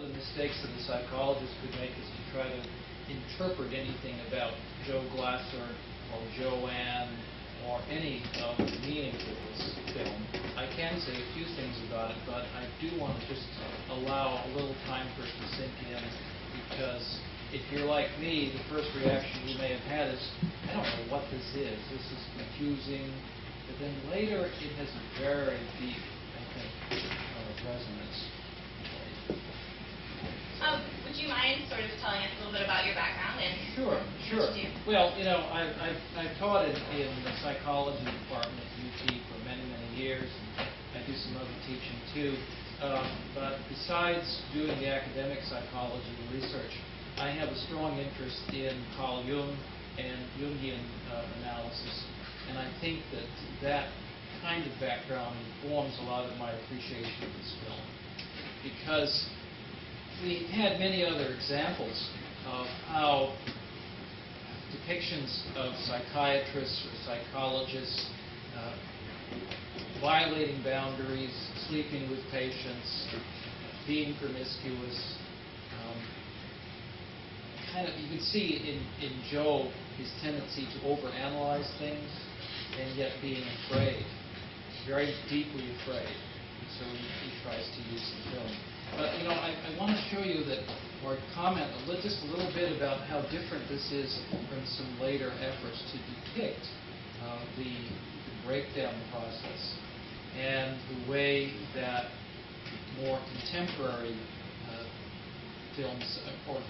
of the mistakes that a psychologist could make is to try to interpret anything about Joe Glasser or Joanne or any of the meanings of this film. I can say a few things about it, but I do want to just allow a little time for it to sink in, because if you're like me, the first reaction you may have had is, I don't know what this is. This is confusing. But then later, it has a very deep, I think, resonance. Would you mind sort of telling us a little bit about your background and Sure. what you do? Well, I've taught in the psychology department at UT for many years, and I do some other teaching too. But besides doing the academic psychology and research, I have a strong interest in Carl Jung and Jungian analysis, and I think that kind of background informs a lot of my appreciation of this film, because we had many other examples of how depictions of psychiatrists or psychologists violating boundaries, sleeping with patients, being promiscuous. You can see in Joe his tendency to overanalyze things and yet being afraid, very deeply afraid. And so he tries to use the film. But, I want to show you that, or comment just a little bit about how different this is from some later efforts to depict the breakdown process, and the way that more contemporary films or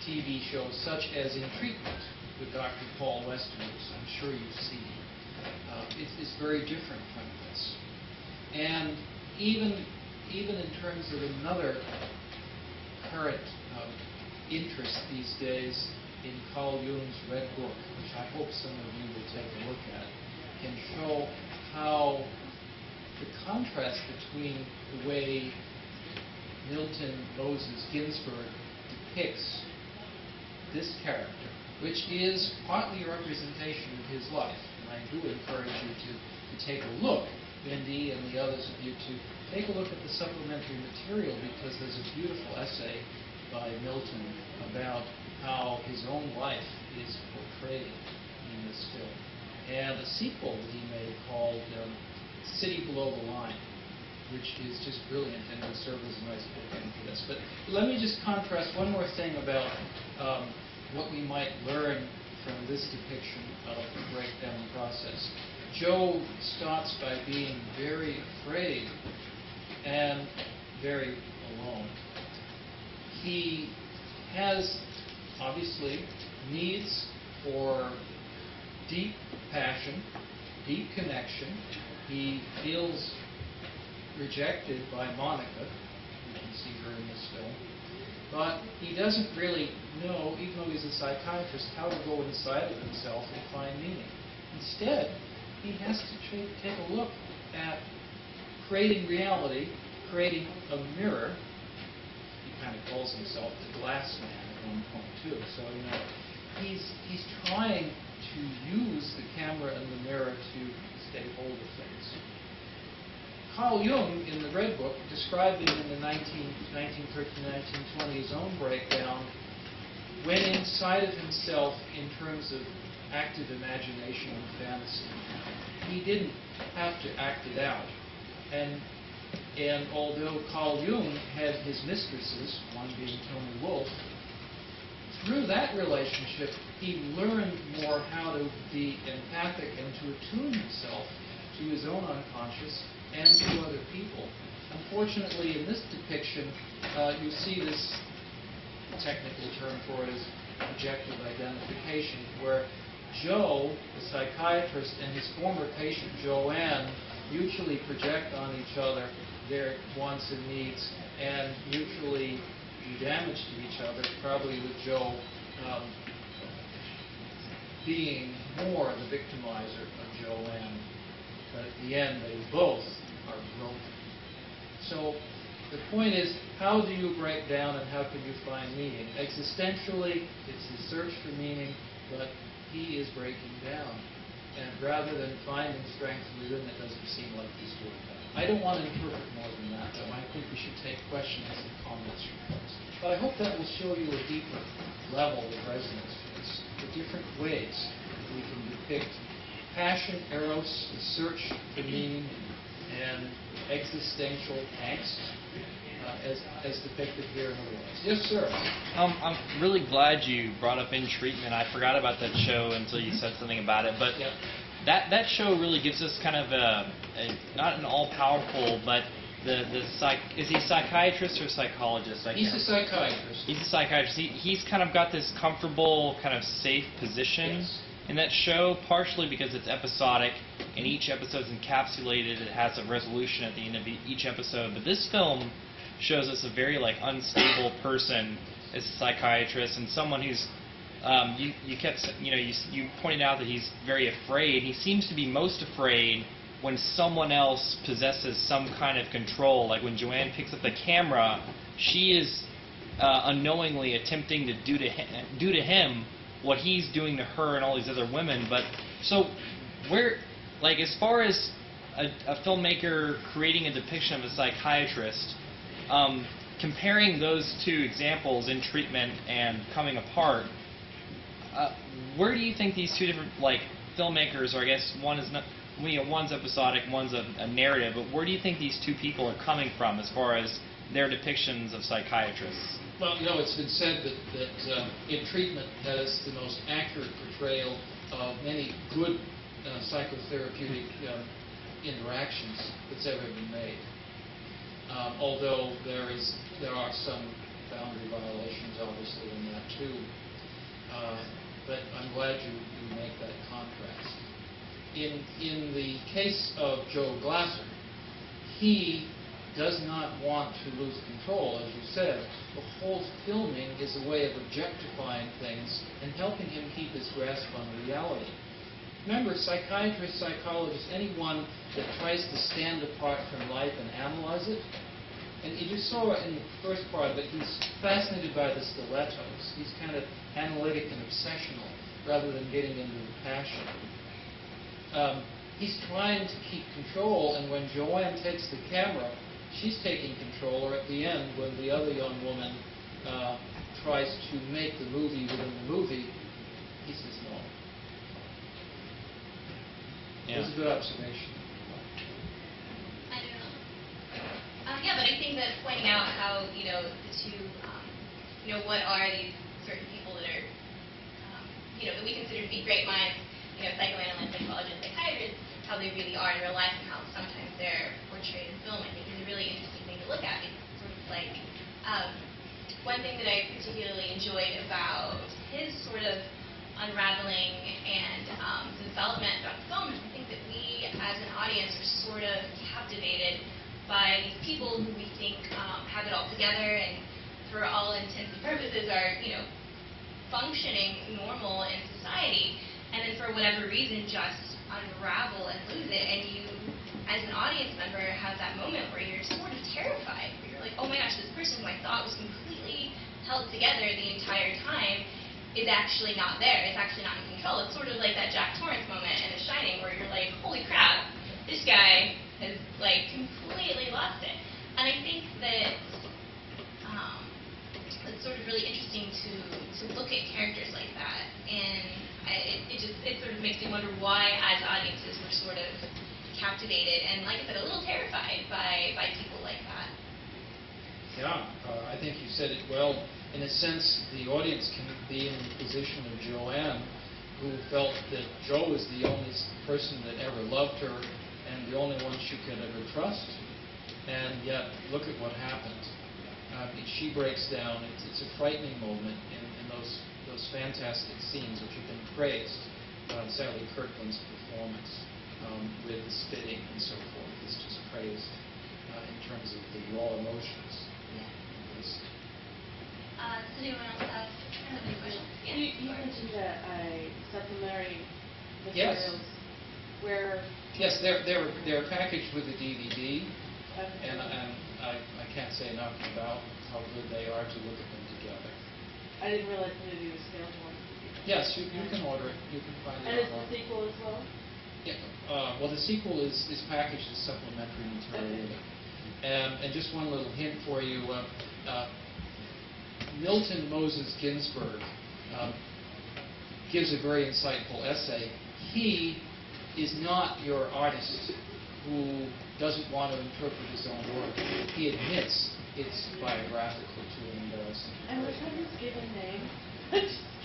TV shows, such as In Treatment with Dr. Paul Westerers, I'm sure you've seen, it's very different from this. And even in terms of another current interest these days in Carl Jung's Red Book, which I hope some of you will take a look at, can show how the contrast between the way Milton Moses Ginsberg depicts this character, which is partly a representation of his life. And I do encourage you to take a look, Wendy and the others of you, to take a look at the supplementary material, because there's a beautiful essay by Milton about how his own life is portrayed in this film. And a sequel that he made called City Below the Line, which is just brilliant and will serve as a nice bookend for this. But let me just contrast one more thing about what we might learn from this depiction of the breakdown process. Joe starts by being very afraid and very alone. He has, obviously, needs for deep passion, deep connection. He feels rejected by Monica. You can see her in this film. But he doesn't really know, even though he's a psychiatrist, how to go inside of himself and find meaning. Instead, he has to take a look at creating reality, creating a mirror. He kind of calls himself the glass man at one point, too. So, he's trying to use the camera and the mirror to stay hold of things. Carl Jung, in the Red Book, describing in the 1913-1920 his own breakdown, went inside of himself in terms of active imagination and fantasy. He didn't have to act it out. And although Carl Jung had his mistresses, one being Toni Wolff, through that relationship, he learned more how to be empathic and to attune himself to his own unconscious and to other people. Unfortunately, in this depiction, you see this technical term for it is projective identification, where Joe, the psychiatrist, and his former patient, Joanne, mutually project on each other their wants and needs and mutually do damage to each other, probably with Joe being more the victimizer of Joanne. But at the end, they both are broken. So the point is, how do you break down and how can you find meaning? Existentially, it's his search for meaning, but he is breaking down. And rather than finding strength within, it doesn't seem like he's doing that. I don't want to interpret more than that, though. I think we should take questions and comments from folks. I hope that will show you a deeper level of resonance. It's the different ways we can depict passion, eros, the search for meaning, and existential angst as depicted here in the world. Yes, sir. I'm really glad you brought up In Treatment. I forgot about that show until you said something about it. But that show really gives us kind of not an all-powerful, but is he a psychiatrist or psychologist? He's a psychiatrist. He's a psychiatrist. He's kind of got this comfortable, kind of safe position in that show, partially because it's episodic, and each episode is encapsulated. It has a resolution at the end of each episode. But this film shows us a very unstable person as a psychiatrist, and someone who's you pointed out that he's very afraid. He seems to be most afraid when someone else possesses some kind of control. Like when Joanne picks up the camera, she is unknowingly attempting to do to him what he's doing to her and all these other women. But so as far as a filmmaker creating a depiction of a psychiatrist, comparing those two examples, In Treatment and Coming Apart, where do you think these two different filmmakers, or I guess one's episodic, one's a narrative, but where do you think these two people are coming from as far as their depictions of psychiatrists? Well, it's been said that In Treatment has the most accurate portrayal of many good psychotherapeutic interactions that's ever been made. Although there are some boundary violations, obviously, in that too. But I'm glad you make that contrast. In the case of Joe Glasser, he does not want to lose control, as you said. The whole filming is a way of objectifying things and helping him keep his grasp on reality. Remember, psychiatrists, psychologists, anyone that tries to stand apart from life and analyze it, and you saw in the first part of it, he's fascinated by the stilettos. He's kind of analytic and obsessional rather than getting into the passion. He's trying to keep control, and when Joanne takes the camera, she's taking control, or at the end, when the other young woman tries to make the movie within the movie, he says no. Yeah. It was a good observation. I don't know. Yeah, but I think that pointing out how, the two, what are these certain people that are, that we consider to be great minds, psychoanalysts, psychologists, psychiatrists, how they really are in real life and how sometimes they're portrayed in film, I think is a really interesting thing to look at. It's sort of like, one thing that I particularly enjoyed about his sort of unraveling and development about the film is I think that we as an audience are sort of captivated by these people who we think have it all together and for all intents and purposes are, functioning normal in society, and then for whatever reason just unravel and lose it, and you as an audience member have that moment where you're sort of terrified, where you're like, oh my gosh, this person who I thought was completely held together the entire time is actually not there. It's actually not in control. It's sort of like that Jack Torrance moment in The Shining where you're like, holy crap, this guy has completely lost it. And I think that it's sort of really interesting to look at characters like that, and it sort of makes me wonder why as audiences we're sort of captivated and, like I said, a little terrified by people like that. Yeah, I think you said it well. In a sense, the audience can be in the position of Joanne, who felt that Joe was the only person that ever loved her and the only one she could ever trust. And yet, look at what happened. She breaks down. It's a frightening moment in those fantastic scenes which have been praised. Sally Kirkland's performance with the spitting and so forth is just praised in terms of the raw emotions. Does anyone else have another question? Yeah. You mentioned supplementary materials where... Yes, they're packaged with a DVD, Okay. and I can't say enough about how good they are to look at them together. I didn't realize the movie was available on DVD. Yes, you can order it. You can find it And it's online. the sequel as well? Yeah. Well, the sequel is packaged as supplementary material. Okay. And just one little hint for you. Milton Moses Ginsberg gives a very insightful essay. He is not your artist who doesn't want to interpret his own work. He admits it's biographical to him. And which one is his given name?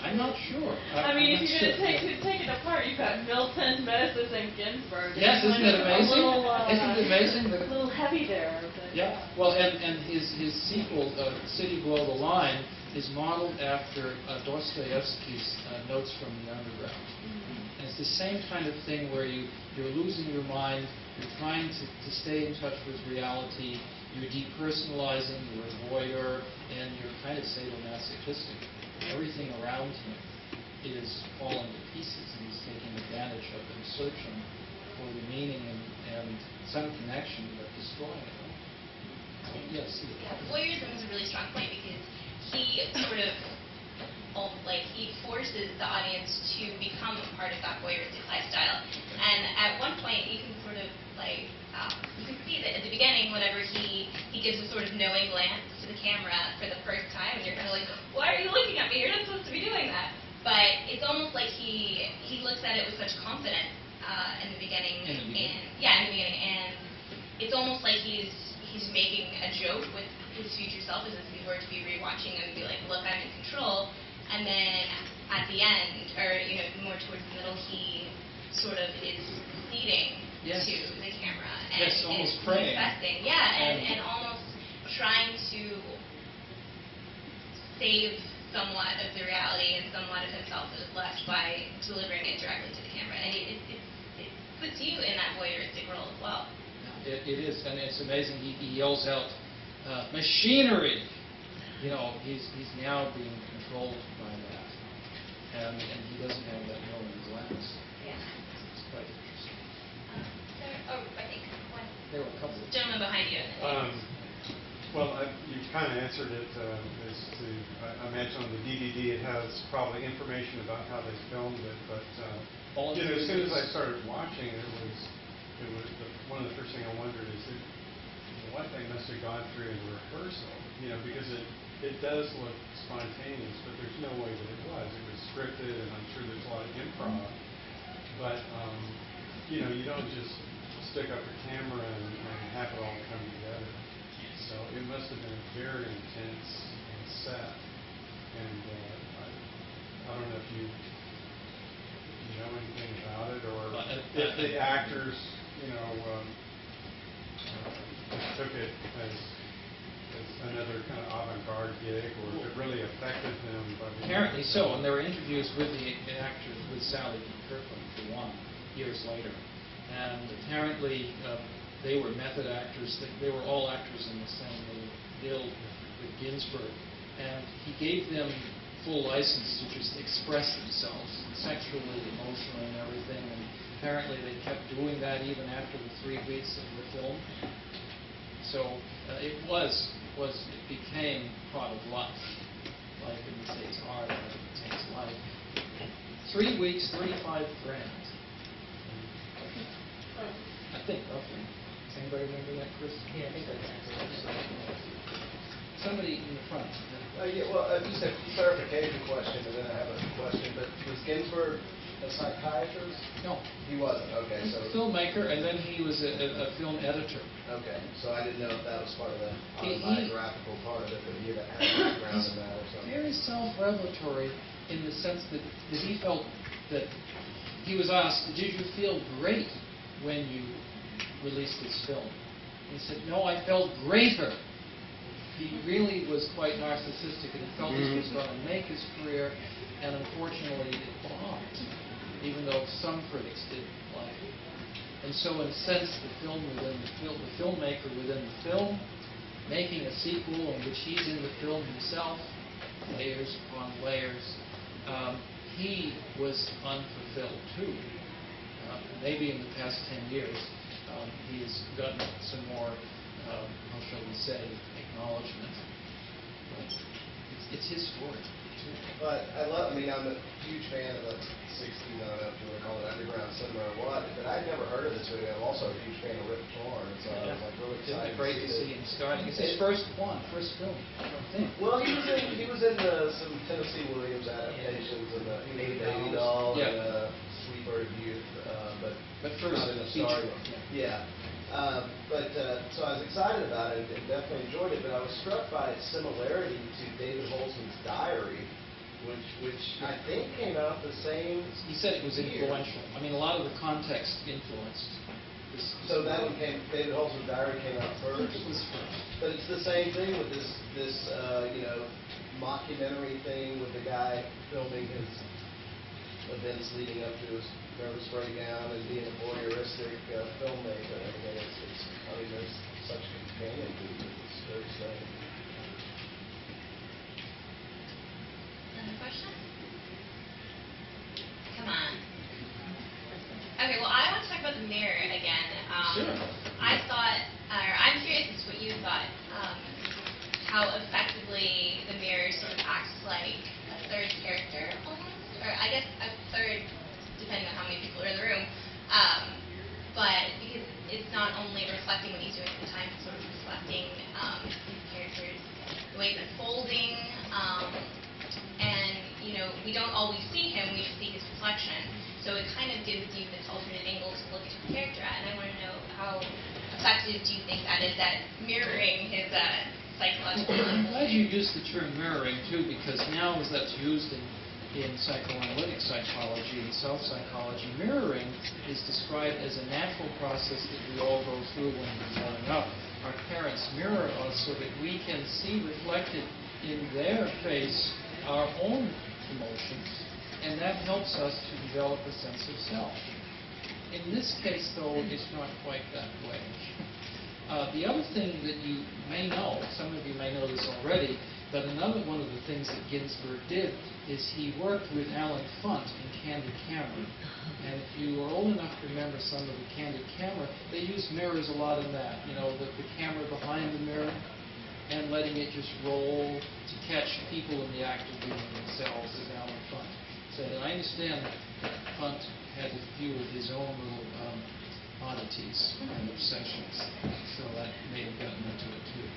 I'm not sure. I mean, I'm if not you're sure. going to take it apart, you've got Milton, Moses, and Ginsberg. Yes, isn't it amazing? Isn't it amazing? A little heavy there. But, Yeah. Well, and his sequel, City Below the Line, is modeled after Dostoevsky's Notes from the Underground. And it's the same kind of thing where you're losing your mind, you're trying to stay in touch with reality, you're depersonalizing, you're a voyeur, and you're kind of sadomasochistic. Everything around him is falling to pieces, and he's taking advantage of it and searching for the meaning and some connection, but destroying it. Yes. Yeah, voyeurism is a really strong point because he sort of he forces the audience to become a part of that voyeuristic lifestyle. And at one point, you can sort of you can see that at the beginning, whenever he gives a sort of knowing glance to the camera for the first time, and you're kind of like, why are you looking at me? You're not supposed to be doing that. But it's almost like he looks at it with such confidence in the beginning. In the beginning, and it's almost like he's making a joke with his future self as if he were to be rewatching and be like, look, I'm in control. And then at the end, or more towards the middle, he sort of is pleading to the camera and almost is praying. confessing, and almost trying to save somewhat of the reality and somewhat of himself that is left by delivering it directly to the camera. And it puts you in that voyeuristic role as well. It is, and it's amazing. He yells out, "Machinery!" He's now being controlled by that, and he doesn't have that knowing glance. Yeah. It's quite interesting. I think one There were a couple. gentleman behind you. Well, you kind of answered it. I mentioned on the DVD it has probably information about how they filmed it, but as soon as I started watching it, it was one of the first things I wondered is what they must have gone through in rehearsal, because it does look spontaneous, but there's no way that it was. It was scripted, and I'm sure there's a lot of improv, but you don't just stick up a camera and have it all come together. So it must have been very intense and set. And I don't know if you know anything about it, or if the actors, took it as another kind of avant-garde gig, or if it really affected them. Apparently so, and there were interviews with the actors, with Sally Kirkland, for one, years later. And apparently they were method actors. They were all actors in the same guild with Ginsberg. And he gave them full license to just express themselves sexually, emotionally, and everything. And apparently they kept doing that even after the 3 weeks of the film. So it became part of life. Like in the States, art takes life. 3 weeks, 35 grand. I think, roughly. Does anybody remember that, Chris? Yeah, I think that's Somebody in the front. just a clarification question, and then I have a question. But was Ginsberg a psychiatrist? No. He wasn't. Okay, He was so a filmmaker, and then he was a film editor. okay, so I didn't know if that was part of the He- autobiographical part of it, but he had a background in that or something. Very self-revelatory in the sense that he felt that he was asked, "Did you feel great when you released this film?" He said, "No, I felt greater." He really was quite narcissistic, and he felt this was going to make his career, and unfortunately it bombed, even though some critics didn't like it. And so in a sense, the filmmaker within the film, making a sequel in which he's in the film himself, layers upon layers, he was unfulfilled too. Maybe in the past 10 years, he's gotten some more, how shall we say, acknowledgement. But it's his story too. But I'm a huge fan of the 60s, I don't know if you want to call it underground cinema or what, but I'd never heard of this movie. I'm also a huge fan of Rip Torn, so I was like really Isn't excited it great to see him starting? It's his first film, I don't think. Well, he was was in some Tennessee Williams adaptations and the Baby Doll Yeah. and Sweet Bird of Youth, But first, not in the feature. starring. Yeah. So I was excited about it and definitely enjoyed it, but I was struck by its similarity to David Holzman's Diary, which I think came out the same. He said it was year. influential. I mean, a lot of the context influenced. So that one David Holzman's Diary came out first. It was first. But it's the same thing with this mockumentary thing with the guy filming his events leading up to his nervous breakdown and being a voyeuristic filmmaker. I mean, there's such companion to it. It's very strange. Another question? Come on. Okay, well, I want to talk about the mirror again. Sure. I thought, or I'm curious as to what you thought, how effectively the mirror sort of acts like a third character, almost, or I guess a third, depending on how many people are in the room. But because it's not only reflecting what he's doing at the time, it's sort of reflecting his characters, the way it's unfolding, and we don't always see him; we just see his reflection. So it kind of gives you this alternate angle to look at his character at, and I want to know how effective do you think that is at mirroring his psychological I'm level? glad you used the term mirroring, too, because now as that's used in psychoanalytic psychology and self-psychology, mirroring is described as a natural process that we all go through when we're growing up. Our parents mirror us so that we can see reflected in their face our own emotions, and that helps us to develop a sense of self. In this case, though, it's not quite that way. The other thing that you may know, some of you may know this already, but another one of the things that Ginsberg did is he worked with Alan Funt in Candid Camera. And if you are old enough to remember some of the Candid Camera, they used mirrors a lot in that. The camera behind the mirror and letting it just roll to catch people in the act of being themselves, as Alan Funt said. And I understand that Funt had a few of his own little oddities and obsessions, so that may have gotten into it too.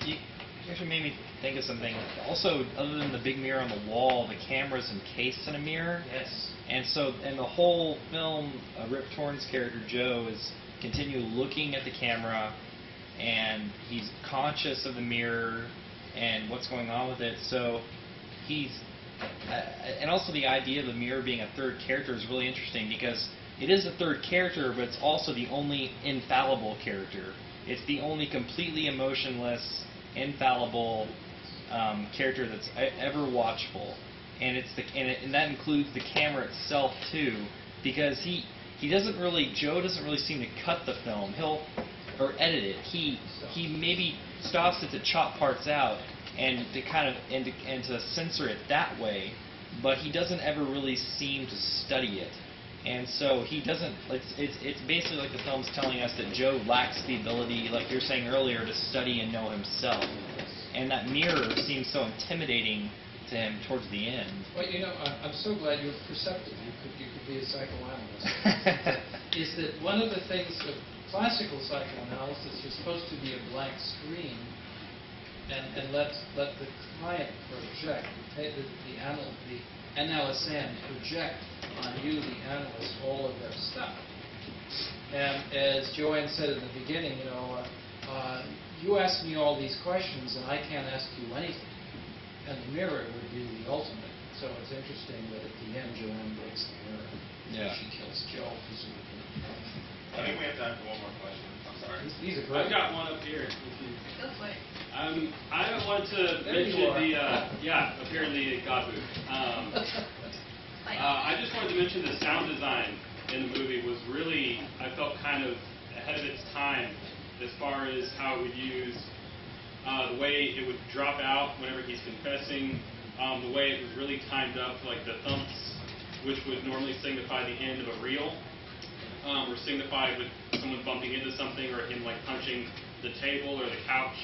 You actually made me think of something. Also, other than the big mirror on the wall, the camera's encased in a mirror. Yes. And so, in the whole film, Rip Torn's character Joe is continue looking at the camera, and he's conscious of the mirror and what's going on with it. So he's, and also the idea of the mirror being a third character is really interesting because it is a third character, but it's also the only infallible character. It's the only completely emotionless, infallible character that's ever watchful, and and that includes the camera itself too, because Joe doesn't really seem to cut the film. Or edit it. He maybe stops it to chop parts out and to censor it that way, but he doesn't ever really seem to study it. And so he doesn't. It's basically like the film's telling us that Joe lacks the ability, like you were saying earlier, to study and know himself. And that mirror seems so intimidating to him towards the end. Well, I'm so glad you're perceptive. You could be a psychoanalyst. Is that one of the things of classical psychoanalysis is supposed to be a blank screen and let the client project, the analysand project on you, the analyst, all of their stuff. And as Joanne said in the beginning, you ask me all these questions and I can't ask you anything. And the mirror would be the ultimate. So it's interesting that at the end Joanne breaks the mirror. Yeah. She kills Joe, presumably. I think we have time for one more question. I'm sorry. These are great. I've got one up here. Go for it. I wanted to There you mention are. up here in the God booth. I just wanted to mention the sound design in the movie was really, I felt kind of ahead of its time as far as how it would use the way it would drop out whenever he's confessing, the way it was really timed up, like the thumps, which would normally signify the end of a reel, or signified with someone bumping into something or him like punching the table or the couch,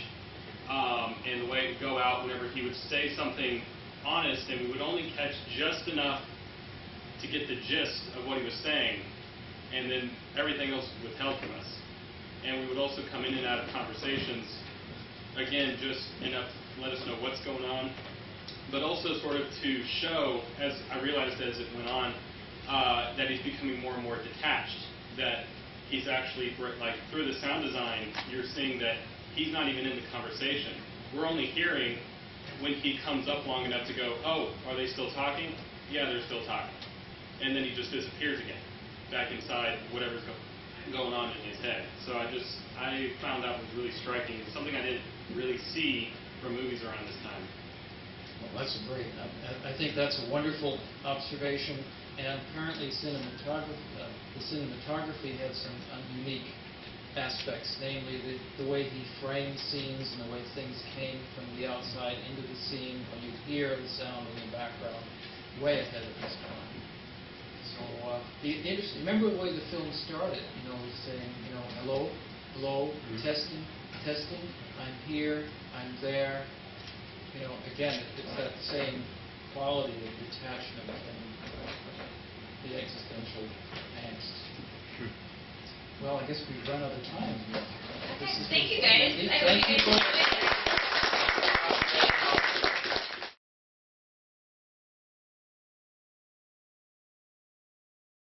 and the way it would go out whenever he would say something honest, and we would only catch just enough to get the gist of what he was saying, and then everything else withheld from us. And we would also come in and out of conversations, again, just enough to let us know what's going also sort of to show, as I realized as it went on, that he's becoming more and more detached. That he's actually, like through the sound design, you're seeing that he's not even in the conversation. We're only hearing when he comes up long enough to go, oh, are they still talking? Yeah, they're still talking. And then he just disappears again, back inside whatever's going on in his head. So I found that was really striking. It's something I didn't really see from movies around this time. Well, that's great. I think that's a wonderful observation. And apparently the cinematography had some unique aspects, namely the way he framed scenes and the way things came from the outside into the scene when you hear the sound in the background, way ahead of his time. So, interesting. Remember the way the film started, saying, hello, hello, testing, testing, I'm here, I'm there. Again, it's that same quality of detachment and the existential angst. Well, I guess we've run out of time. Okay, thank you guys. I hope Thank you you guys enjoyed it.